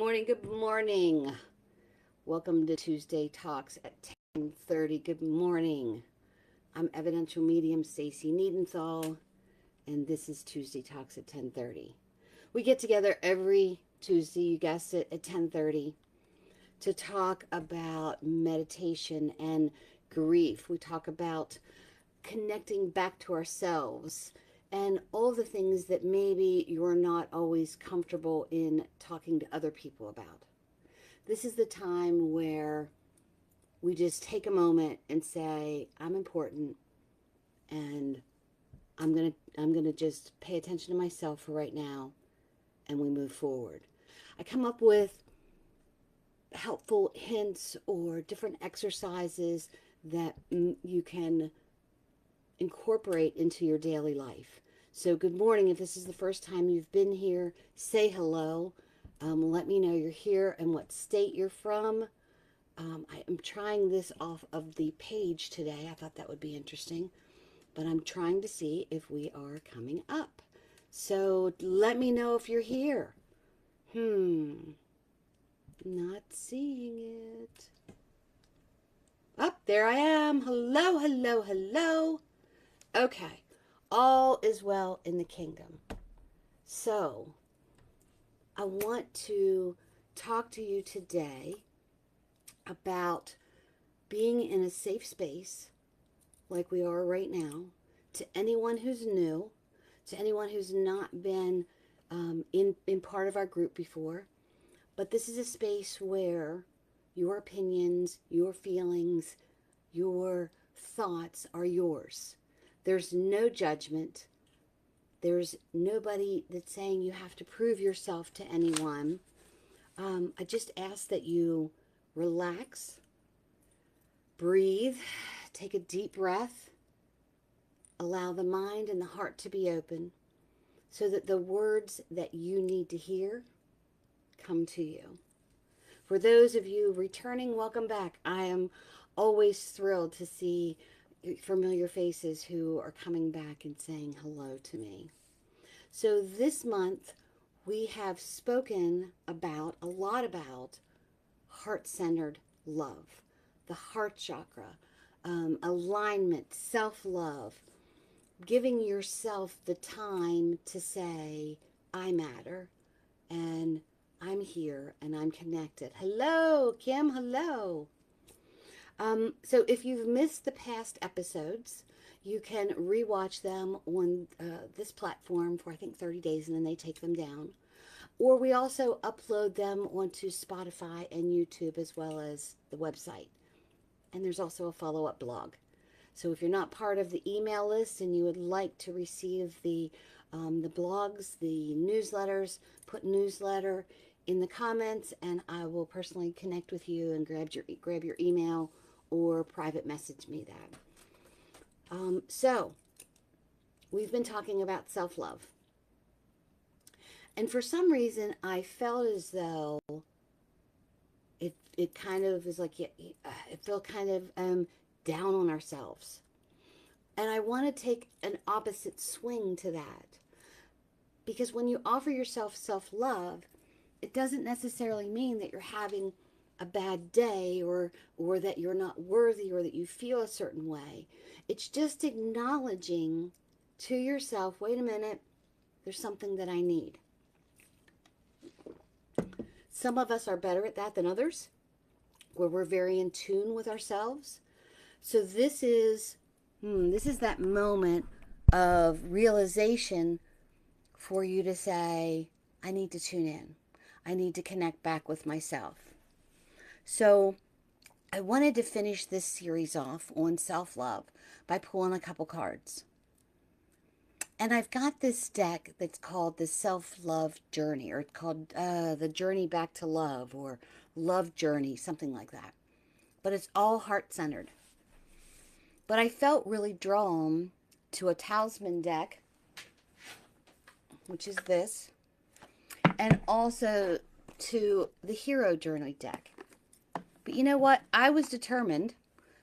morning, good morning. Welcome to Tuesday Talks at 10:30. Good morning. I'm Evidential Medium Stacey Niedenthal, and this is Tuesday Talks at 10:30. We get together every Tuesday, you guessed it, at 10:30 to talk about meditation and grief. We talk about connecting back to ourselves and all the things that maybe you're not always comfortable in talking to other people about. This is the time where we just take a moment and say, I'm important, and I'm gonna just pay attention to myself for right now, and we move forward. I come up with helpful hints or different exercises that you can incorporate into your daily life. So good morning. If this is the first time you've been here, say hello. Let me know you're here and what state you're from. I am trying this off of the page today. I thought that would be interesting, but I'm trying to see if we are coming up. So let me know if you're here. Not seeing it. Oh, there I am. Hello, hello, hello. Okay, all is well in the kingdom. So, I want to talk to you today about being in a safe space like we are right now, to anyone who's new, to anyone who's not been in part of our group before. But this is a space where your opinions, your feelings, your thoughts are yours. There's no judgment. There's nobody that's saying you have to prove yourself to anyone. I just ask that you relax, breathe, take a deep breath, allow the mind and the heart to be open so that the words that you need to hear come to you. For those of you returning, welcome back. I am always thrilled to see familiar faces who are coming back and saying hello to me. So this month we have spoken a lot about heart-centered love, the heart chakra, alignment, self-love, giving yourself the time to say, I matter, and I'm here, and I'm connected. Hello, Kim, hello. So if you've missed the past episodes, you can rewatch them on this platform for I think 30 days, and then they take them down. Or we also upload them onto Spotify and YouTube as well as the website. And there's also a follow-up blog. So if you're not part of the email list and you would like to receive the blogs, the newsletters, put newsletter in the comments, and I will personally connect with you and grab your email or private message me that. So we've been talking about self-love. And for some reason, I felt as though it kind of is like, it felt kind of down on ourselves. And I want to take an opposite swing to that. Because when you offer yourself self-love, it doesn't necessarily mean that you're having a bad day or that you're not worthy or that you feel a certain way. It's just acknowledging to yourself, wait a minute, there's something that I need. Some of us are better at that than others, where we're very in tune with ourselves. So this is that moment of realization for you to say, I need to tune in. I need to connect back with myself. So I wanted to finish this series off on self-love by pulling a couple cards. And I've got this deck that's called the Self-Love Journey, or it's called the Journey Back to Love, or Love Journey, something like that. But it's all heart-centered. But I felt really drawn to a talisman deck, which is this, and also to the Hero Journey deck. But you know what? I was determined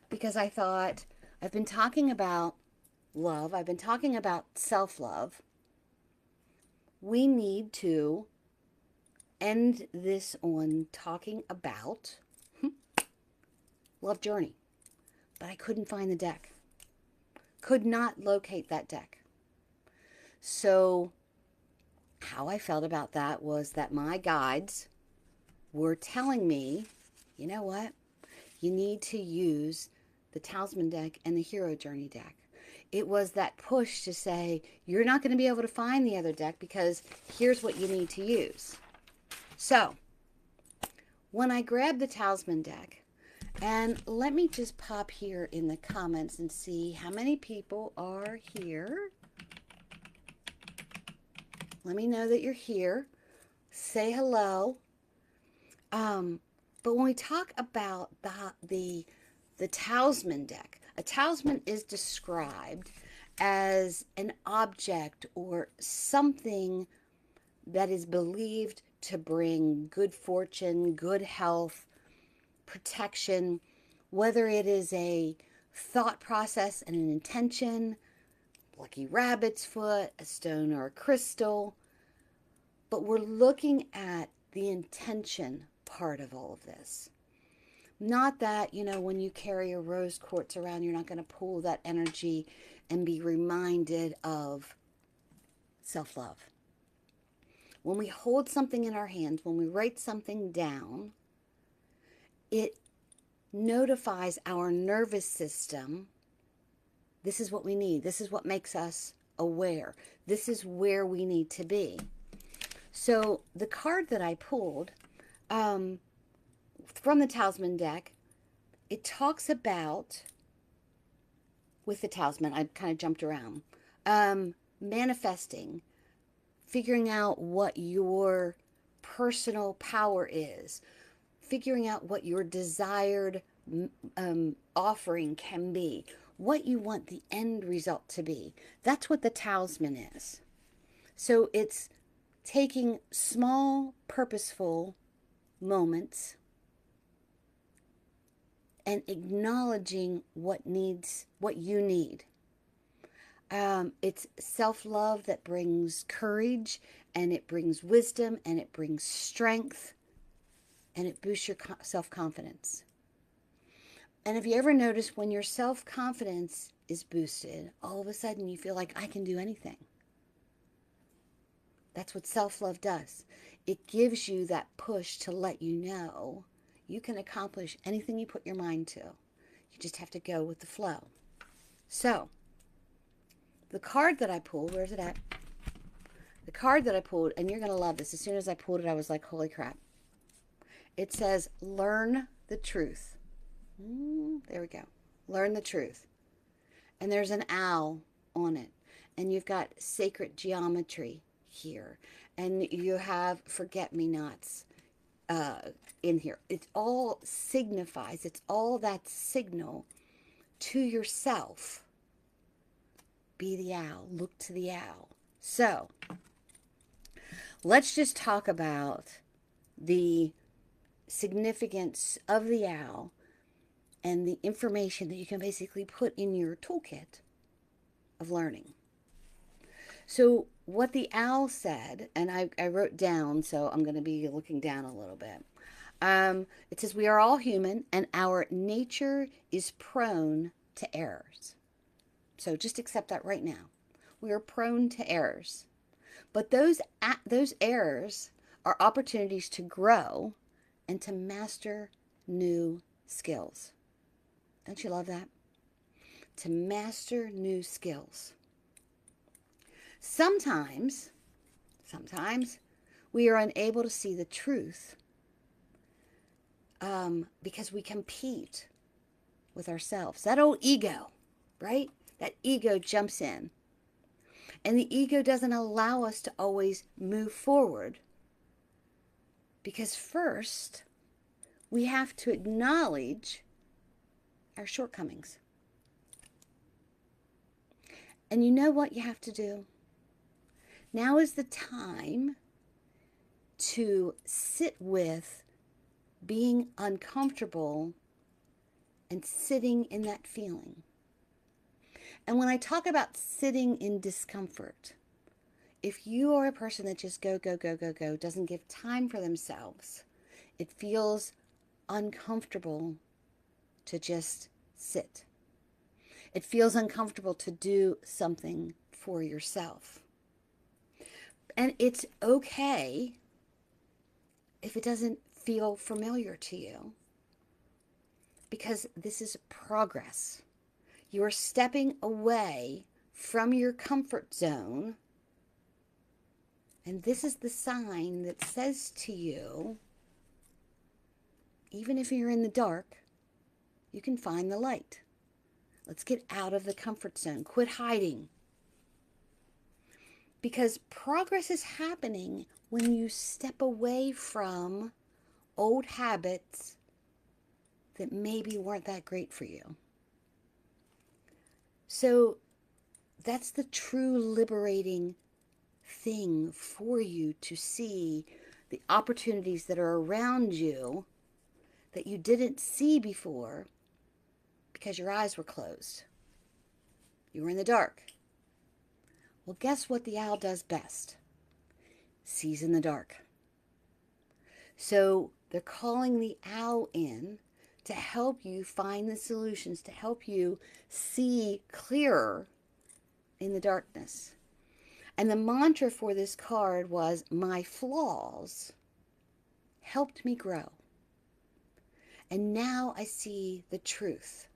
because I thought, I've been talking about love. I've been talking about self-love. We need to end this on talking about Love Journey, but I couldn't find the deck. Could not locate that deck. So how I felt about that was that my guides were telling me, you know what? You need to use the Talisman deck and the Hero Journey deck. It was that push to say, you're not going to be able to find the other deck because here's what you need to use. So when I grabbed the Talisman deck, and let me just pop here in the comments and see how many people are here. Let me know that you're here. Say hello. But when we talk about the Talisman deck, a talisman is described as an object or something that is believed to bring good fortune, good health, protection, whether it is a thought process and an intention, lucky rabbit's foot, a stone or a crystal. But we're looking at the intention part of all of this. Not that, when you carry a rose quartz around, you're not going to pull that energy and be reminded of self-love. When we hold something in our hands, when we write something down, it notifies our nervous system, this is what we need. This is what makes us aware. This is where we need to be. So the card that I pulled from the Talisman deck, it talks about, with the Talisman, I kind of jumped around, manifesting, figuring out what your personal power is, figuring out what your desired offering can be, what you want the end result to be. That's what the Talisman is. So it's taking small, purposeful moments and acknowledging what you need. It's self-love that brings courage, and it brings wisdom, and it brings strength, and it boosts your self-confidence. And have you ever noticed when your self-confidence is boosted, all of a sudden you feel like I can do anything? That's what self-love does. It gives you that push to let you know you can accomplish anything you put your mind to. You just have to go with the flow. So, the card that I pulled, where's it at? The card that I pulled, and you're going to love this. As soon as I pulled it, I was like, holy crap. It says, learn the truth. There we go. Learn the truth. And there's an owl on it. And you've got sacred geometry here. And you have forget-me-nots in here. It all signifies, it's all that signal to yourself. Be the owl. Look to the owl. So, let's just talk about the significance of the owl and the information that you can basically put in your toolkit of learning. So what the owl said, and I wrote down, so I'm going to be looking down a little bit. It says, we are all human, and our nature is prone to errors. So just accept that right now. We are prone to errors. But those errors are opportunities to grow and to master new skills. Don't you love that? To master new skills. Sometimes we are unable to see the truth because we compete with ourselves. That old ego, right? That ego jumps in. And the ego doesn't allow us to always move forward. Because first, we have to acknowledge our shortcomings. And you know what you have to do? Now is the time to sit with being uncomfortable and sitting in that feeling. And when I talk about sitting in discomfort, if you are a person that just go, go, go, go, go, doesn't give time for themselves, it feels uncomfortable to just sit. It feels uncomfortable to do something for yourself. And it's okay if it doesn't feel familiar to you, because this is progress. You're stepping away from your comfort zone, and this is the sign that says to you, even if you're in the dark, you can find the light. Let's get out of the comfort zone. Quit hiding. Because progress is happening when you step away from old habits that maybe weren't that great for you. So that's the true liberating thing for you, to see the opportunities that are around you that you didn't see before because your eyes were closed. You were in the dark. Well, guess what the owl does best? Sees in the dark. So they're calling the owl in to help you find the solutions, to help you see clearer in the darkness. And the mantra for this card was, my flaws helped me grow. And now I see the truth.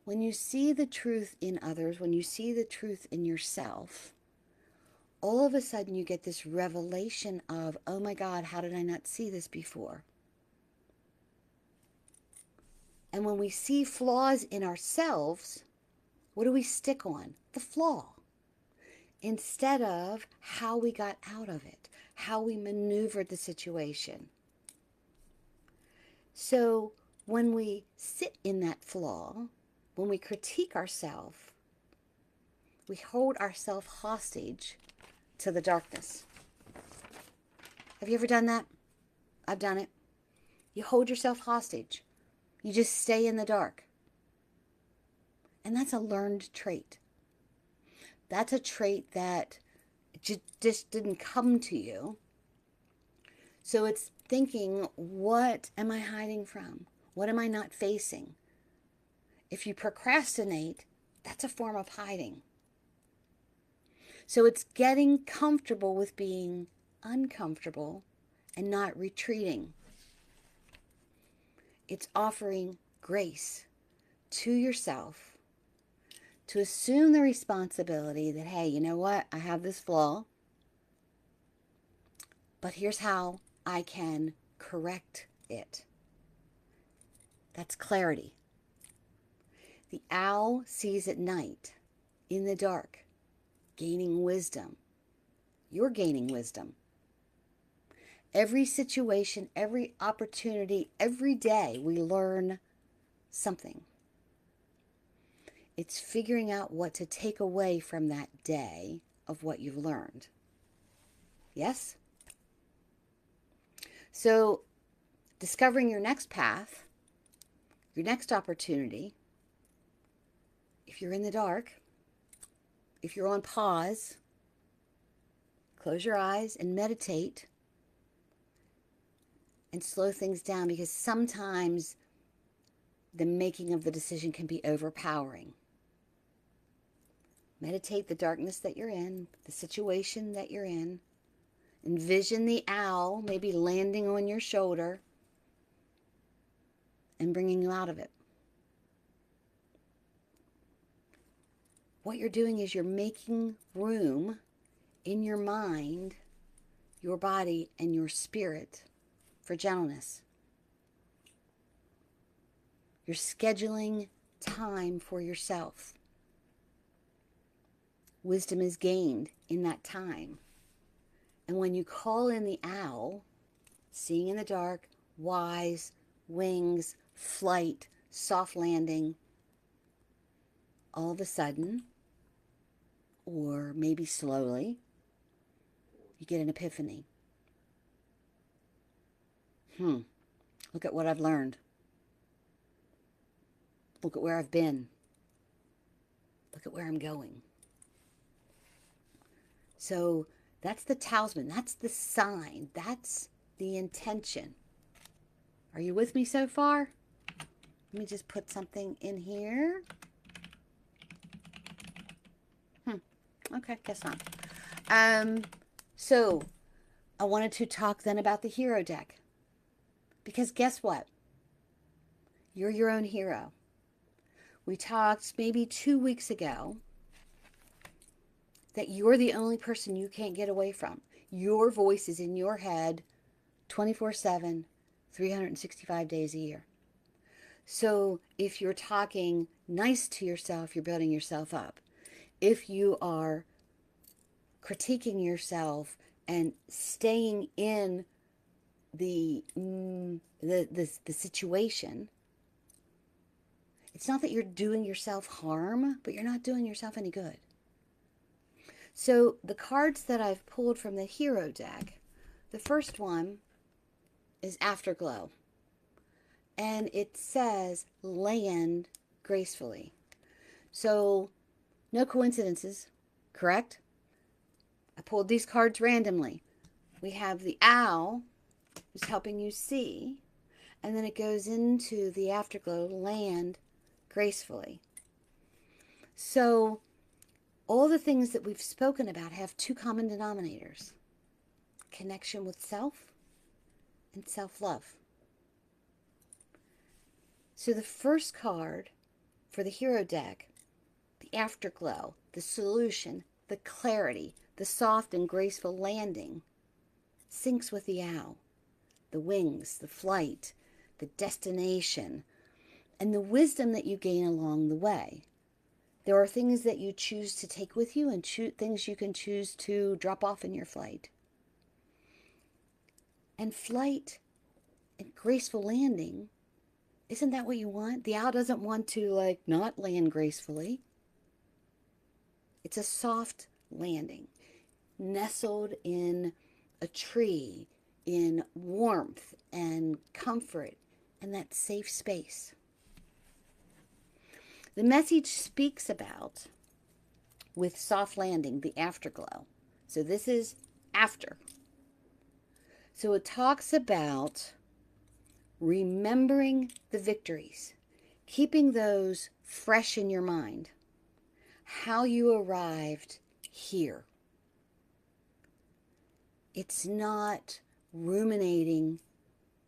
When you see the truth in others, when you see the truth in yourself, all of a sudden you get this revelation of, oh my God, how did I not see this before? And when we see flaws in ourselves, what do we stick on? The flaw. Instead of how we got out of it, how we maneuvered the situation. So when we sit in that flaw, when we critique ourselves, we hold ourselves hostage to the darkness. Have you ever done that? I've done it. You hold yourself hostage. You just stay in the dark. And that's a learned trait. That's a trait that just didn't come to you. So it's thinking, what am I hiding from? What am I not facing? If you procrastinate, that's a form of hiding. So it's getting comfortable with being uncomfortable and not retreating. It's offering grace to yourself to assume the responsibility that, hey, you know what? I have this flaw, but here's how I can correct it. That's clarity. The owl sees at night, in the dark, gaining wisdom. You're gaining wisdom. Every situation, every opportunity, every day we learn something. It's figuring out what to take away from that day of what you've learned. Yes? So, discovering your next path, your next opportunity, if you're in the dark, if you're on pause, close your eyes and meditate and slow things down, because sometimes the making of the decision can be overpowering. Meditate the darkness that you're in, the situation that you're in. Envision the owl maybe landing on your shoulder and bringing you out of it. What you're doing is you're making room in your mind, your body, and your spirit for gentleness. You're scheduling time for yourself. Wisdom is gained in that time. And when you call in the owl, seeing in the dark, wise, wings, flight, soft landing, all of a sudden, or maybe slowly, you get an epiphany. Look at what I've learned. Look at where I've been. Look at where I'm going. So that's the talisman. That's the sign. That's the intention. Are you with me so far? Let me just put something in here. Okay, guess not. So I wanted to talk then about the hero deck. Because guess what? You're your own hero. We talked maybe 2 weeks ago that you're the only person you can't get away from. Your voice is in your head 24/7, 365 days a year. So if you're talking nice to yourself, you're building yourself up. If you are critiquing yourself and staying in the situation, it's not that you're doing yourself harm, but you're not doing yourself any good. So the cards that I've pulled from the hero deck, the first one is Afterglow. And it says land gracefully. So no coincidences, correct? I pulled these cards randomly. We have the owl, who's helping you see. And then it goes into the Afterglow, land gracefully. So all the things that we've spoken about have two common denominators: connection with self and self-love. So the first card for the hero deck, the Afterglow, the solution, the clarity, the soft and graceful landing, syncs with the owl, the wings, the flight, the destination, and the wisdom that you gain along the way. There are things that you choose to take with you and things you can choose to drop off in your flight. And flight and graceful landing, isn't that what you want? The owl doesn't want to not land gracefully. It's a soft landing, nestled in a tree, in warmth and comfort and that safe space. The message speaks about, with soft landing, the afterglow. So this is after. So it talks about remembering the victories, keeping those fresh in your mind, how you arrived here. It's not ruminating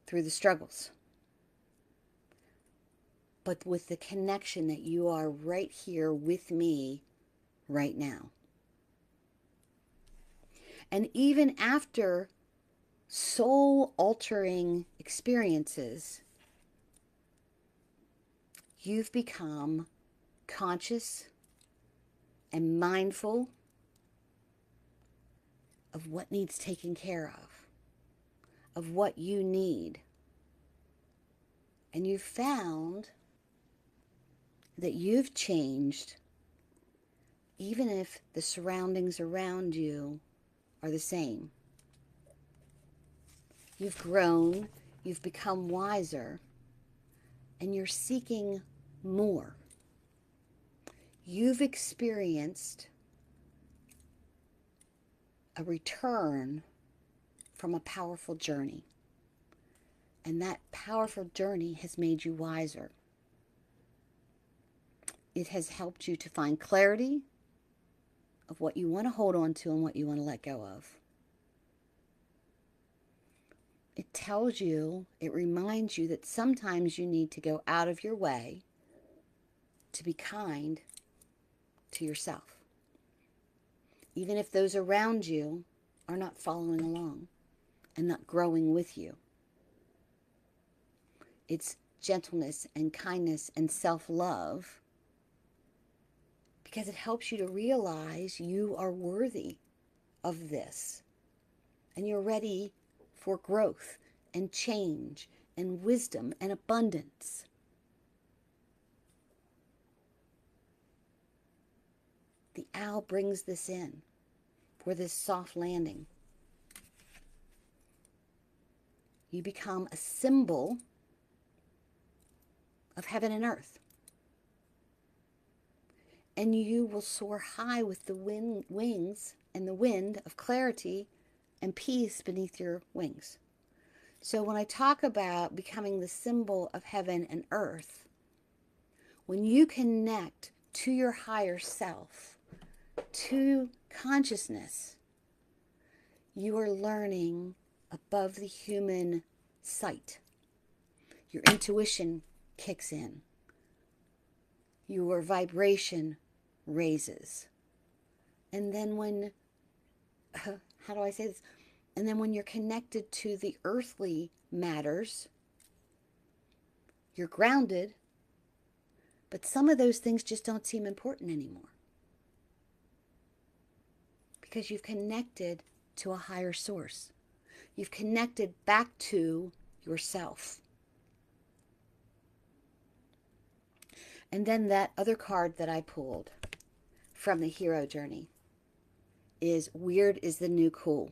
through the struggles, but with the connection that you are right here with me right now. And even after soul-altering experiences, you've become conscious and mindful of what needs taken care of what you need. And you've found that you've changed, even if the surroundings around you are the same. You've grown, you've become wiser, and you're seeking more. You've experienced a return from a powerful journey. And that powerful journey has made you wiser. It has helped you to find clarity of what you want to hold on to and what you want to let go of. It tells you, it reminds you that sometimes you need to go out of your way to be kind to yourself, even if those around you are not following along and not growing with you. It's gentleness and kindness and self-love, because it helps you to realize you are worthy of this and you're ready for growth and change and wisdom and abundance. The owl brings this in for this soft landing. You become a symbol of heaven and earth. And you will soar high with the wings and the wind of clarity and peace beneath your wings. So when I talk about becoming the symbol of heaven and earth, when you connect to your higher self, to consciousness, you are learning above the human sight. Your intuition kicks in. Your vibration raises. And then how do I say this? And then when you're connected to the earthly matters, you're grounded, but some of those things just don't seem important anymore. Because you've connected to a higher source. You've connected back to yourself. And then that other card that I pulled from the hero journey is weird is the new cool.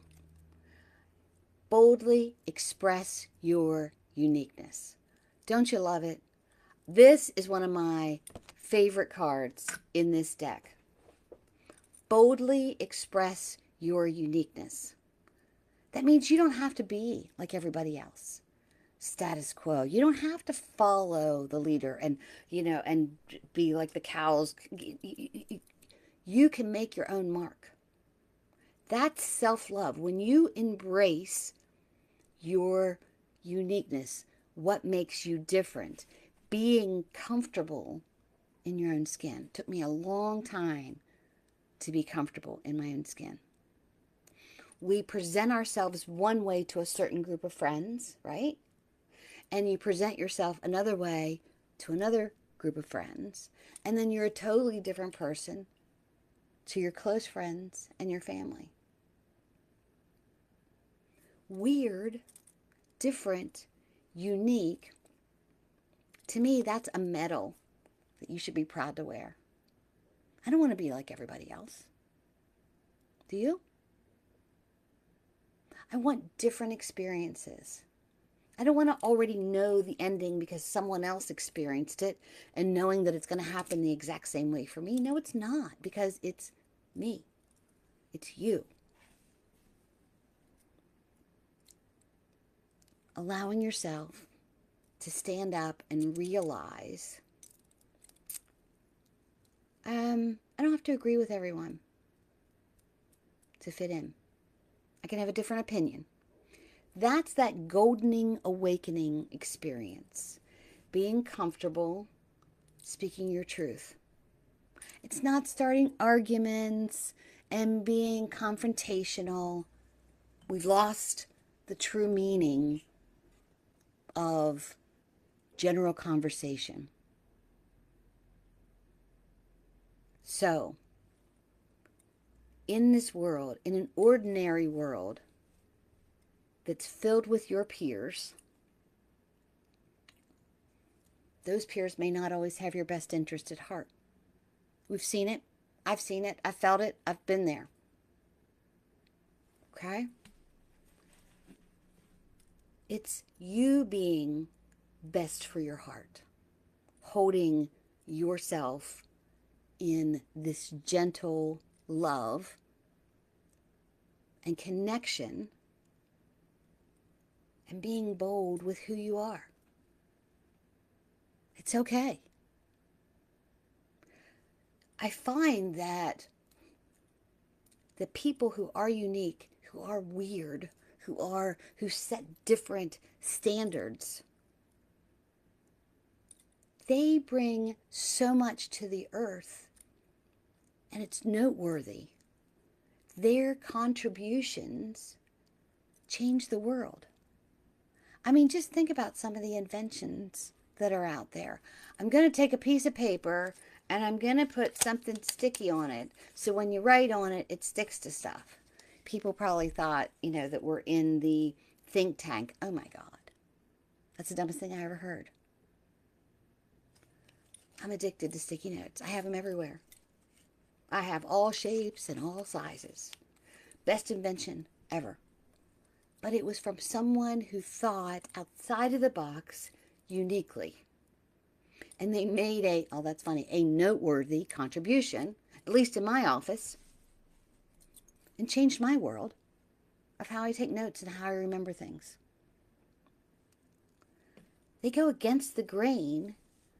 Boldly express your uniqueness. Don't you love it? This is one of my favorite cards in this deck. Boldly express your uniqueness. That means you don't have to be like everybody else. Status quo. You don't have to follow the leader and be like the cows. You can make your own mark. That's self-love. When you embrace your uniqueness, what makes you different, being comfortable in your own skin. It took me a long time to be comfortable in my own skin. We present ourselves one way to a certain group of friends, right? And you present yourself another way to another group of friends. And then you're a totally different person to your close friends and your family. Weird, different, unique. To me, that's a medal that you should be proud to wear. I don't want to be like everybody else. Do you? I want different experiences. I don't want to already know the ending because someone else experienced it and knowing that it's going to happen the exact same way for me. No, it's not, because it's me. It's you. Allowing yourself to stand up and realize, I don't have to agree with everyone to fit in. I can have a different opinion. That's that goldening awakening experience. Being comfortable, speaking your truth. It's not starting arguments and being confrontational. We've lost the true meaning of general conversation. So, in this world, in an ordinary world that's filled with your peers, those peers may not always have your best interest at heart. We've seen it. I've seen it. I've felt it. I've been there. Okay? It's you being best for your heart, holding yourself in this gentle love and connection and being bold with who you are. It's okay. I find that the people who are unique, who are weird, who set different standards, they bring so much to the earth, and it's noteworthy. Their contributions change the world. I mean, just think about some of the inventions that are out there. I'm going to take a piece of paper and I'm going to put something sticky on it, so when you write on it, it sticks to stuff. People probably thought, that we're in the think tank. Oh my God. That's the dumbest thing I ever heard. I'm addicted to sticky notes. I have them everywhere. I have all shapes and all sizes. Best invention ever. But it was from someone who thought outside of the box uniquely. And they made a noteworthy contribution, at least in my office. and changed my world of how I take notes and how I remember things. They go against the grain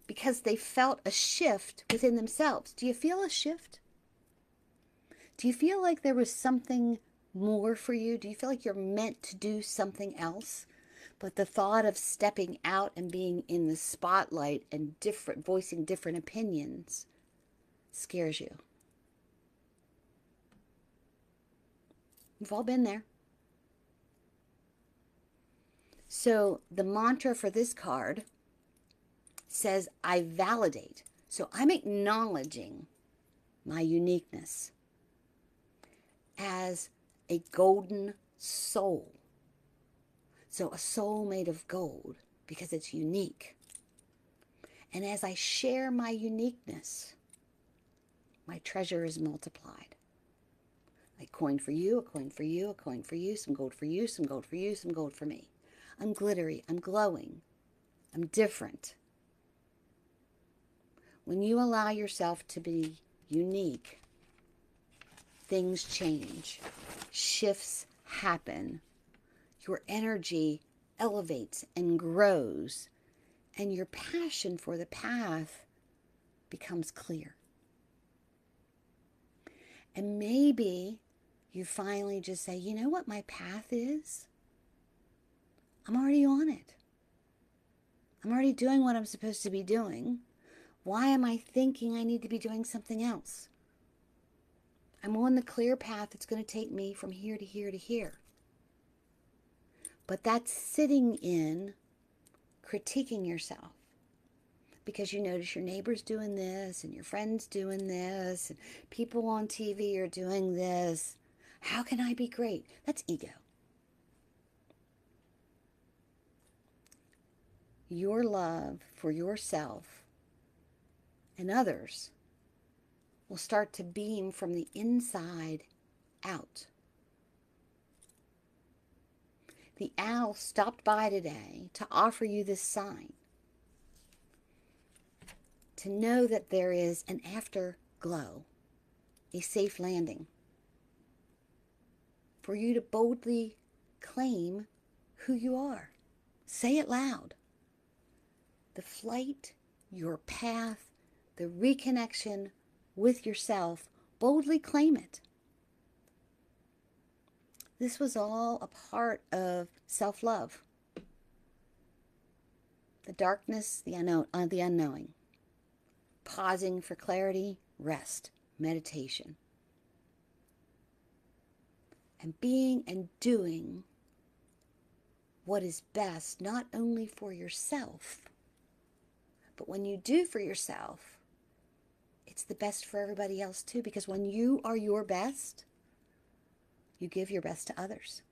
because they felt a shift within themselves. Do you feel a shift? Do you feel like there was something more for you? Do you feel like you're meant to do something else? But the thought of stepping out and being in the spotlight and voicing different opinions scares you. We've all been there. So the mantra for this card says, I validate. So I'm acknowledging my uniqueness as a golden soul. So a soul made of gold because it's unique. And as I share my uniqueness, my treasure is multiplied. A coin for you, a coin for you, a coin for you, some gold for you, some gold for you, some gold for me. I'm glittery, I'm glowing, I'm different. When you allow yourself to be unique, things change, shifts happen, your energy elevates and grows, and your passion for the path becomes clear. And maybe you finally just say, you know what my path is? I'm already on it. I'm already doing what I'm supposed to be doing. Why am I thinking I need to be doing something else? I'm on the clear path that's going to take me from here to here to here. But that's sitting in critiquing yourself because you notice your neighbor's doing this and your friend's doing this and people on TV are doing this. How can I be great? That's ego. Your love for yourself and others will start to beam from the inside out. The owl stopped by today to offer you this sign, to know that there is an afterglow, a safe landing, for you to boldly claim who you are. Say it loud. The flight, your path, the reconnection with yourself, boldly claim it. This was all a part of self-love. The darkness, the unknowing. Pausing for clarity, rest, meditation. And being and doing what is best, not only for yourself, but when you do for yourself, it's the best for everybody else too, because when you are your best, you give your best to others.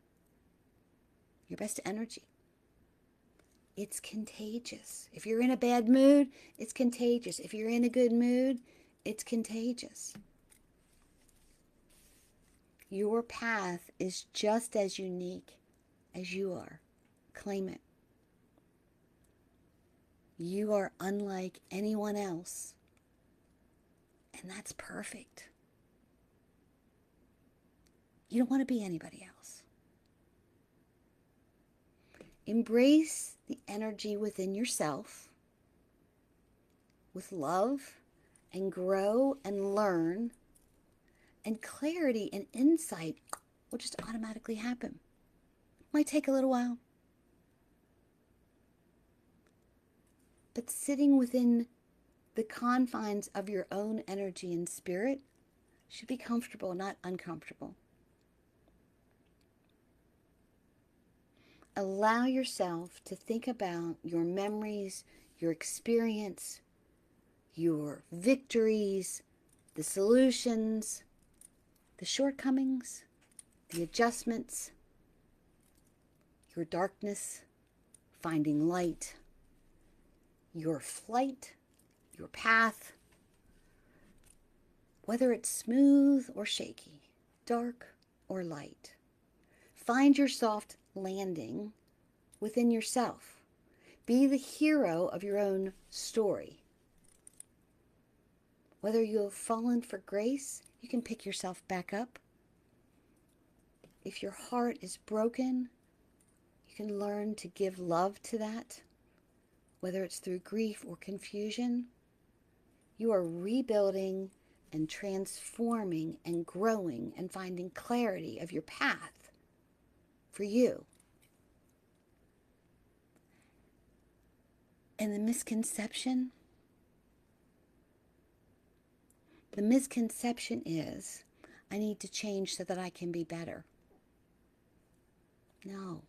Your best energy. It's contagious. If you're in a bad mood, it's contagious. If you're in a good mood, it's contagious. Your path is just as unique as you are. Claim it. You are unlike anyone else. And that's perfect. You don't want to be anybody else. Embrace the energy within yourself with love and grow and learn, and clarity and insight will just automatically happen. Might take a little while. But sitting within the confines of your own energy and spirit should be comfortable, not uncomfortable. Allow yourself to think about your memories, your experience, your victories, the solutions, the shortcomings, the adjustments, your darkness, finding light, your flight, your path, whether it's smooth or shaky, dark or light. Find your soft landing within yourself. Be the hero of your own story. Whether you have fallen for grace, you can pick yourself back up. If your heart is broken, you can learn to give love to that, whether it's through grief or confusion. You are rebuilding and transforming and growing and finding clarity of your path for you. And the misconception is, I need to change so that I can be better. No,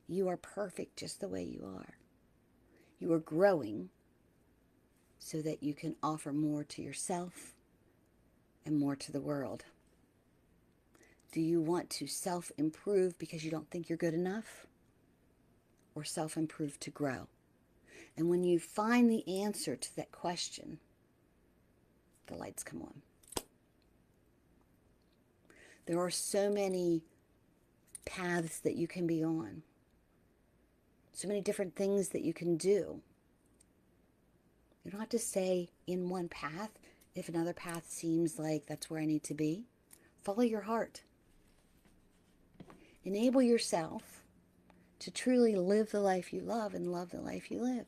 you are perfect just the way you are. You are growing so that you can offer more to yourself and more to the world. Do you want to self-improve because you don't think you're good enough? Or self-improve to grow? And when you find the answer to that question, the lights come on. There are so many paths that you can be on. So many different things that you can do. You don't have to stay in one path if another path seems like that's where I need to be. Follow your heart. Enable yourself to truly live the life you love and love the life you live.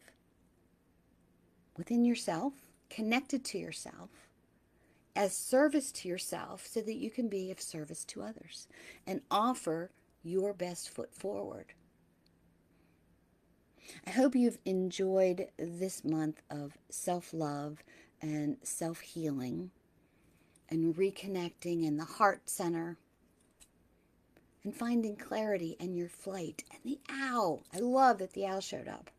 Within yourself, connected to yourself, as service to yourself so that you can be of service to others and offer your best foot forward. I hope you've enjoyed this month of self-love and self-healing and reconnecting in the heart center and finding clarity in your flight. And the owl, I love that the owl showed up.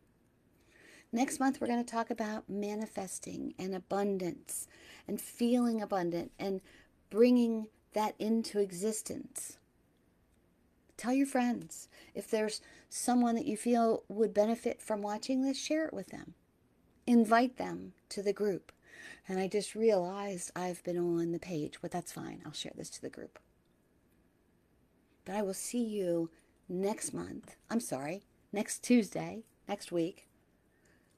Next month, we're going to talk about manifesting and abundance and feeling abundant and bringing that into existence. Tell your friends. If there's someone that you feel would benefit from watching this, share it with them. Invite them to the group. And I just realized I've been on the page, but that's fine. I'll share this to the group. But I will see you next Tuesday, next week,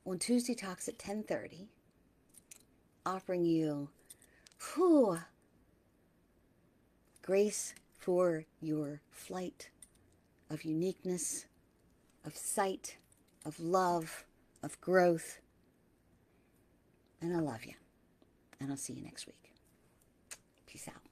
on Tuesday Talks at 10:30, offering you grace for your flight of uniqueness, of sight, of love, of growth. And I love you. And I'll see you next week. Peace out.